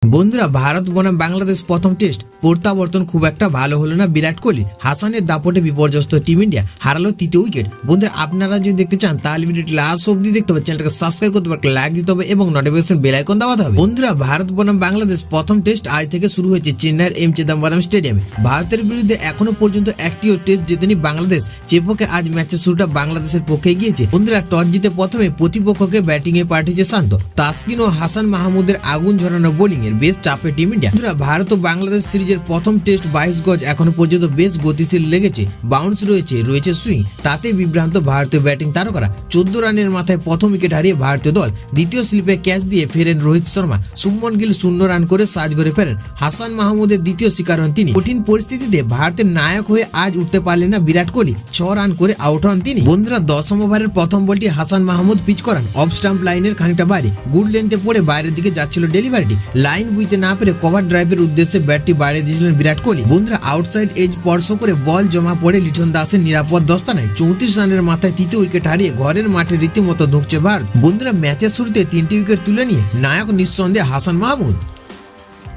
বন্ধুরা, ভারত বনাম বাংলাদেশ প্রথম টেস্ট প্রত্যাবর্তন খুব একটা ভালো হলো না বিরাট কোহলি। হাসানের দাপটে বিপর্যস্ত টিম ইন্ডিয়া হারালো তৃতীয় উইকেট। বন্ধুরা, আপনারা যদি দেখতে চান তাহলে ভিডিওটি লাস্ট অবধি দেখতে হবে, চ্যানেলটাকে সাবস্ক্রাইব করতে হবে, লাইক দিতে হবে এবং নোটিফিকেশন বেল আইকন দাবাতে হবে। বন্ধুরা, ভারত বনাম বাংলাদেশ প্রথম টেস্ট আজ থেকে শুরু হয়েছে চেন্নাইয়ের এম চিদম্বরম স্টেডিয়ামে। ভারতের বিরুদ্ধে এখনো পর্যন্ত একটিও টেস্ট জেতেনি বাংলাদেশ, যে পক্ষে আজ ম্যাচের শুরুটা বাংলাদেশের পক্ষে গিয়েছে। বন্ধুরা, টস জিতে প্রথমে প্রতিপক্ষকে ব্যাটিং এ পাঠিয়েছে শান্ত। তাসকিন ও হাসান মাহমুদের আগুন ঝরানো বোলিং এর বেশ চাপে টিম ইন্ডিয়া। বন্ধুরা, ভারত ও বাংলাদেশ সিরিজের প্রথম টেস্ট 22 গজ এখনো পর্যন্ত বেশ গতিশীল লেগেছে। বাউন্স রয়েছে সুইং, তাতে বিভ্রান্ত ভারতীয় ব্যাটিং তারকারা। 14 রানের মাথায় প্রথম উইকেট হারিয়ে ভারতীয় দল দ্বিতীয় স্লিপে ক্যাচ দিয়ে ফেরেন রোহিত শর্মা। শুভমন গিল 0 রান করে সাজঘরে ফেরেন। হাসান মাহমুদের দ্বিতীয় শিকার হন তিনি। কঠিন পরিস্থিতিতে ভারতের নায়ক হয়ে আজ উঠতে পারলেন না বিরাট কোহলি, 6 রান করে আউট হন তিনি। বন্ধুরা, 10ম ওভারের প্রথম বলটি হাসান মাহমুদ পিচ করান অফ স্টাম্প লাইনের খানিকটা বাইরে। গুড লেন্থে পড়ে বাইরের দিকে যাচ্ছিল ডেলিভারিটি। লাইন বুঝতে না পেরে কভার ড্রাইভের উদ্দেশ্যে ব্যাটটি বাইরে দিয়েছিলেন বিরাট কোহলি। বন্ধুরা, আউটসাইড এজ স্পর্শ করে বল জমা পড়ে লিটন দাসের নিরাপদ দস্তানায় 34 রানের মাথায় তৃতীয় উইকেট হারিয়ে ঘরের মাঠে রীতিমতো ধুঁকছে ভারত। বন্ধুরা, ম্যাচের শুরুতে 3টি উইকেট তুলে নিয়ে নায়ক নিঃসন্দেহে হাসান মাহমুদ।